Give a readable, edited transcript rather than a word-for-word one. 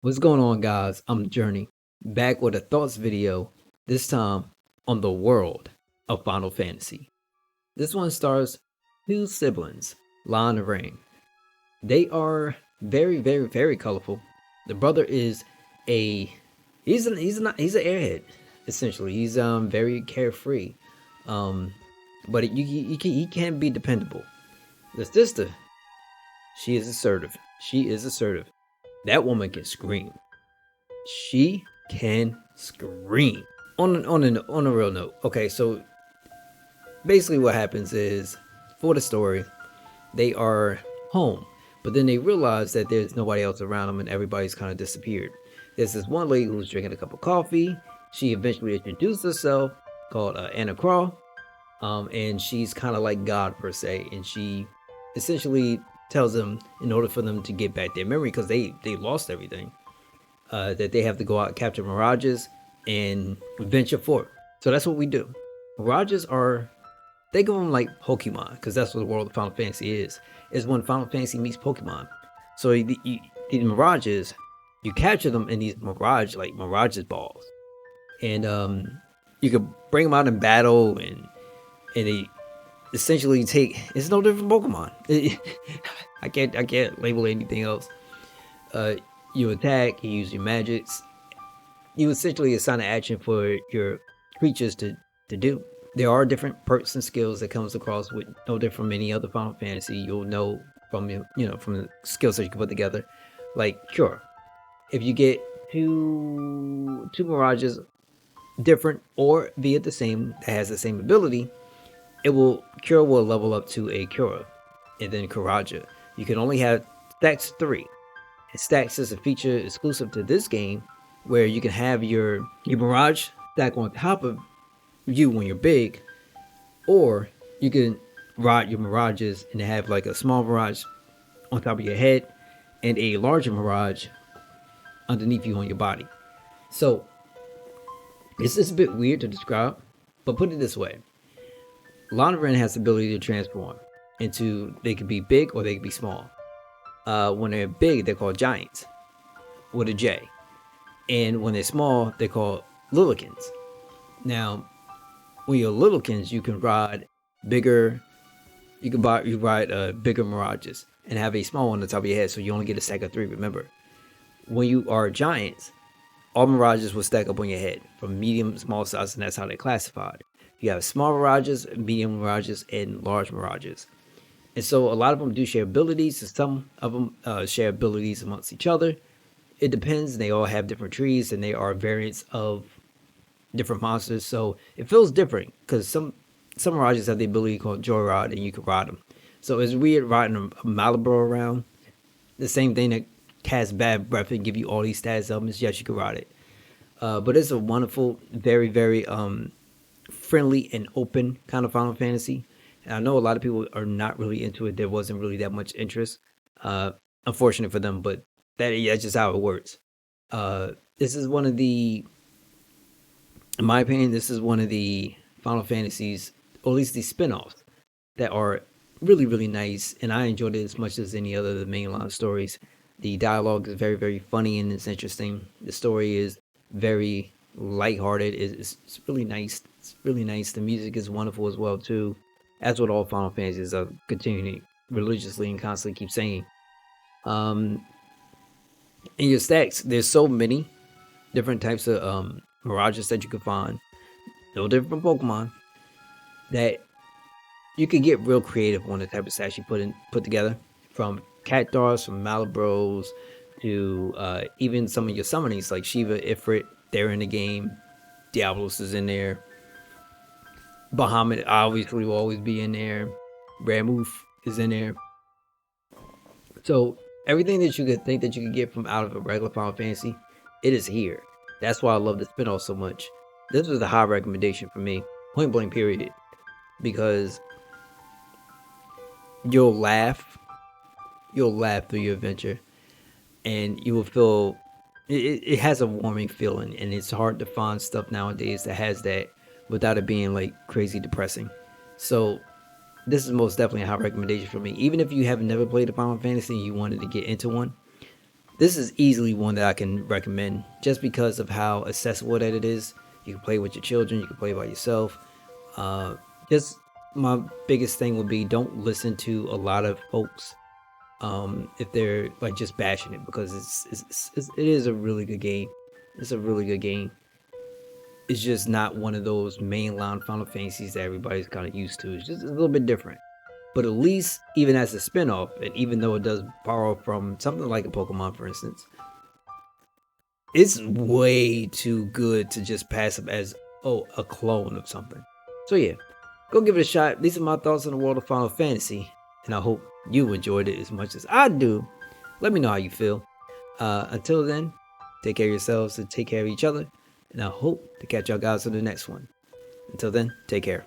What's going on, guys? I'm Journey, back with a thoughts video, this time on the world of Final Fantasy. This one stars two siblings, Lon and Rain. They are very colorful. The brother is a he's an airhead, essentially. He's very carefree, um, but he can be dependable. The sister, she is assertive. She is assertive. That woman can scream. She can scream. On a real note, okay, so basically what happens is, for the story, they are home, but then they realize that there's nobody else around them and everybody's kind of disappeared. There's this one lady who's drinking a cup of coffee. She eventually introduced herself, called Anna Craw, and she's kind of like God per se, and she essentially tells them in order for them to get back their memory, because they lost everything, that they have to go out, capture mirages, and venture forth. So that's what we do. Mirages are, think of them like Pokemon, because that's what the world of Final Fantasy is. Is when Final Fantasy meets Pokemon. So these mirages, you capture them in these mirages balls, and you could bring them out in battle, and they essentially take. It's no different from Pokemon. I can't label anything else. You attack, you use your magics, you essentially assign an action for your creatures to do. There are different perks and skills that comes across with no different from any other Final Fantasy. You'll know from from the skills that you can put together. Like Cure, if you get two mirages different or via the same that has the same ability, Cure will level up to a Cura, and then Karaja. You can only have stacks 3. And stacks is a feature exclusive to this game, where you can have your Mirage stack on top of you when you're big, or you can ride your Mirages and have like a small Mirage on top of your head and a larger Mirage underneath you on your body. So it's a bit weird to describe, but put it this way. Londoran has the ability to transform into, they could be big or they could be small. When they're big, they're called giants with a J. And when they're small, they're called Lillikins. Now, when you're Lillikins, you can ride bigger, you ride bigger Mirages and have a small one on the top of your head, so you only get a stack of 3, remember. When you are giants, all Mirages will stack up on your head from medium, small size, and that's how they're classified. You have small Mirages, medium Mirages, and large Mirages. And so a lot of them do share abilities, and some of them share abilities amongst each other. It depends. They all have different trees, and they are variants of different monsters. So it feels different, because some Mirages have the ability called Joyride, and you can ride them. So it's weird riding a Malibro around. The same thing that casts bad breath and give you all these stats elements. Yes, you can ride it. But it's a wonderful, very friendly and open kind of Final Fantasy. And I know a lot of people are not really into it. There wasn't really that much interest. Unfortunate for them, but that's just how it works. This is one of the, in my opinion, this is one of the Final Fantasies, or at least the spin-offs, that are really nice. And I enjoyed it as much as any other of the mainline stories. The dialogue is very funny and it's interesting. The story is very lighthearted. It's really nice. It's really nice. The music is wonderful as well too. As with all Final Fantasies, I continue religiously and constantly keep saying. In your stacks, there's so many different types of Mirages that you can find, no different from Pokemon, that you could get real creative on the type of stacks you put together. From Cactuars, from Malibros, to even some of your summonings like Shiva, Ifrit, they're in the game. Diablos is in there. Bahamut obviously will always be in there. Ramuth is in there. So everything that you could think that you could get from out of a regular Final Fantasy, it is here. That's why I love the spin-off so much. This was a high recommendation for me, point blank period, because you'll laugh through your adventure, and you will feel it has a warming feeling, and it's hard to find stuff nowadays that has that without it being like crazy depressing. So this is most definitely a high recommendation for me. Even if you have never played a Final Fantasy and you wanted to get into one, This is easily one that I can recommend just because of how accessible that it is. You can play with your children, you can play by yourself. Just my biggest thing would be don't listen to a lot of folks if they're like just bashing it, because it is a really good game. It's a really good game. It's just not one of those mainline Final Fantasies that everybody's kind of used to. It's just a little bit different. But at least, even as a spin-off, and even though it does borrow from something like a Pokemon, for instance, it's way too good to just pass up as, oh, a clone of something. So yeah, go give it a shot. These are my thoughts on the world of Final Fantasy, and I hope you enjoyed it as much as I do. Let me know how you feel. Until then, take care of yourselves and take care of each other, and I hope to catch y'all guys on the next one. Until then, take care.